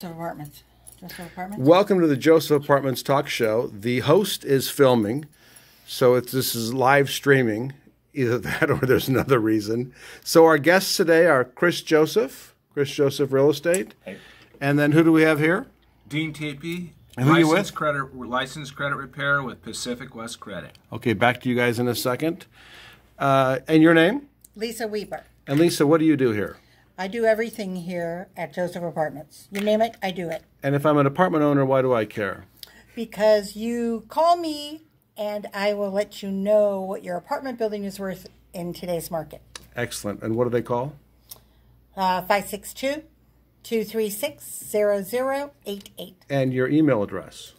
Apartments. Joseph Apartments. Welcome to the Joseph Apartments Talk Show. The host is filming, so this is live streaming. Either that or there's another reason. So our guests today are Chris Joseph Real Estate. Hey. And then who do we have here? Dean Tapey, And who you with? licensed credit repair with Pacific West Credit. Okay, back to you guys in a second. And your name? Lisa Weber. And Lisa, what do you do here? I do everything here at Joseph Apartments. You name it, I do it. And if I'm an apartment owner, why do I care? Because you call me and I will let you know what your apartment building is worth in today's market. Excellent. And what do they call? 562-236-0088. And your email address?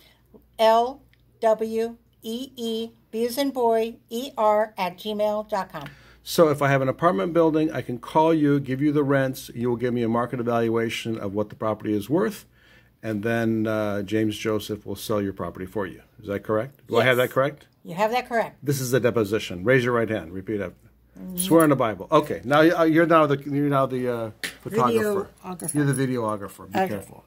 LWEE, B as in boy, ER @gmail.com. So if I have an apartment building, I can call you, give you the rents. You will give me a market evaluation of what the property is worth. And then James Joseph will sell your property for you. Is that correct? Do I have that correct? You have that correct. This is a deposition. Raise your right hand. Repeat after. Swear on the Bible. Okay. Now you're now the photographer. Videographer. You're the videographer. Be careful.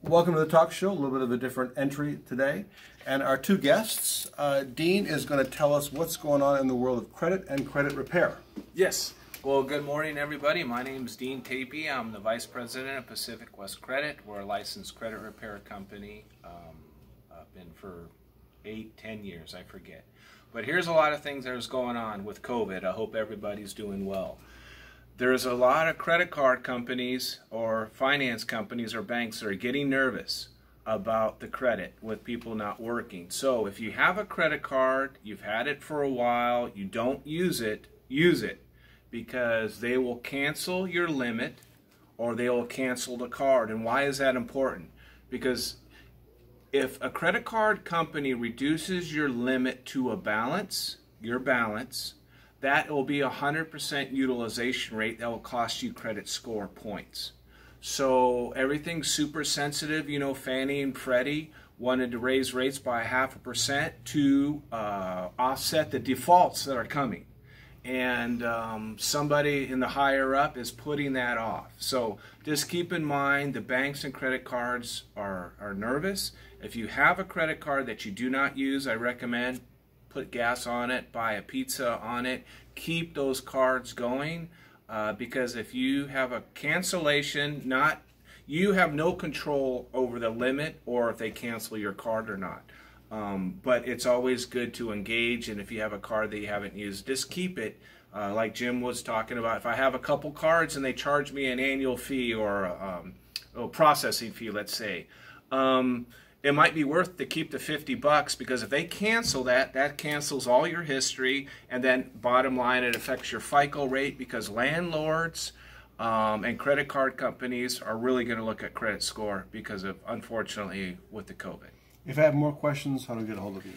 Welcome to the talk show. A little bit of a different entry today. And our two guests, Dean is going to tell us what's going on in the world of credit and credit repair. Yes. Well, good morning, everybody. My name is Dean Tapey. I'm the Vice President of Pacific West Credit. We're a licensed credit repair company. I've been for 8-10 years, I forget. But here's a lot of things that is going on with COVID. I hope everybody's doing well. There's a lot of credit card companies or finance companies or banks that are getting nervous about the credit with people not working. So if you have a credit card, you've had it for a while, you don't use it, because they will cancel your limit or they will cancel the card. And why is that important? Because if a credit card company reduces your limit to a balance, your balance, that will be 100% utilization rate. That will cost you credit score points. So everything's super sensitive. You know, Fannie and Freddie wanted to raise rates by 0.5% to offset the defaults that are coming. And somebody in the higher up is putting that off. So just keep in mind the banks and credit cards are nervous. If you have a credit card that you do not use, I recommend put gas on it, buy a pizza on it, keep those cards going, because if you have a cancellation, you have no control over the limit or if they cancel your card or not. But it's always good to engage, and if you have a card that you haven't used, just keep it. Like Jim was talking about, if I have a couple cards and they charge me an annual fee or a processing fee, let's say, it might be worth to keep the $50, because if they cancel that cancels all your history, and then bottom line, it affects your FICO rate, because landlords and credit card companies are really going to look at credit score because of, unfortunately, with the COVID. If I have more questions, how do I get a hold of you?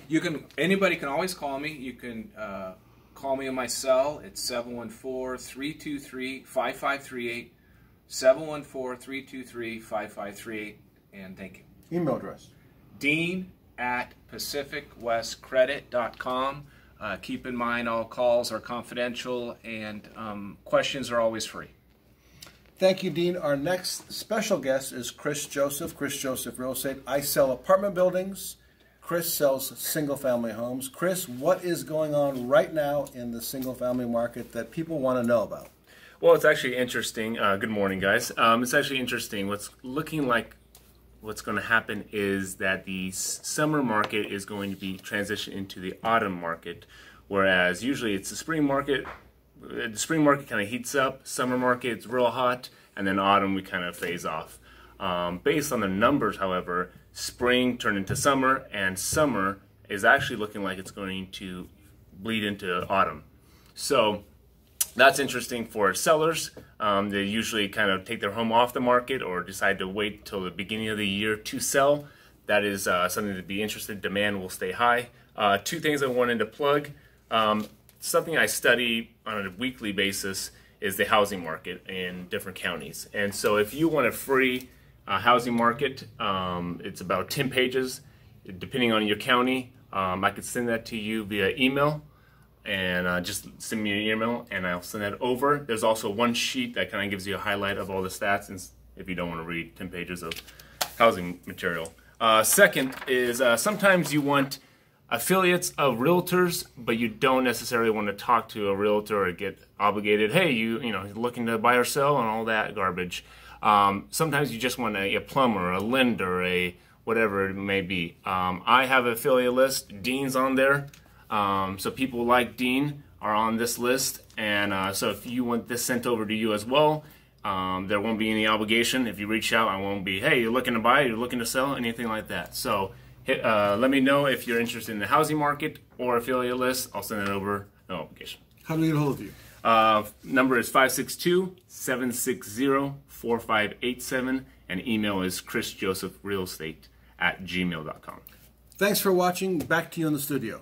Anybody can always call me. You can call me on my cell. It's 714-323-5538, 714-323-5538, and thank you. Email address? Dean@PacificWestCredit.com. Keep in mind all calls are confidential and questions are always free. Thank you, Dean. Our next special guest is Chris Joseph Real Estate. I sell apartment buildings. Chris sells single-family homes. Chris, what is going on right now in the single-family market that people want to know about? Well, it's actually interesting. Good morning, guys. It's actually interesting. What's going to happen is that the summer market is going to be transitioned into the autumn market, whereas usually it's the spring market. The spring market kind of heats up, summer market it's real hot, and then autumn we kind of phase off. Based on the numbers, however, spring turned into summer, and summer is actually looking like it's going to bleed into autumn. So that's interesting for sellers. They usually kind of take their home off the market or decide to wait till the beginning of the year to sell. That is something to be interested. Demand will stay high. Two things I wanted to plug. Something I study on a weekly basis is the housing market in different counties. And so if you want a free housing market, it's about 10 pages, depending on your county. I could send that to you via email. And just send me an email and I'll send that over. There's also one sheet that kind of gives you a highlight of all the stats if you don't want to read 10 pages of housing material. Second is sometimes you want affiliates of realtors, but you don't necessarily want to talk to a realtor or get obligated. Hey, you know, looking to buy or sell and all that garbage. Sometimes you just want a plumber, a lender, a whatever it may be. I have an affiliate list. Dean's on there. So people like Dean are on this list. And so if you want this sent over to you as well, there won't be any obligation. If you reach out, I won't be, hey, you're looking to buy, you're looking to sell, anything like that. So let me know if you're interested in the housing market or affiliate list. I'll send it over, no obligation. How do we get a hold of you? Number is 562-760-4587, and email is chrisjosephrealestate@gmail.com. Thanks for watching. Back to you in the studio.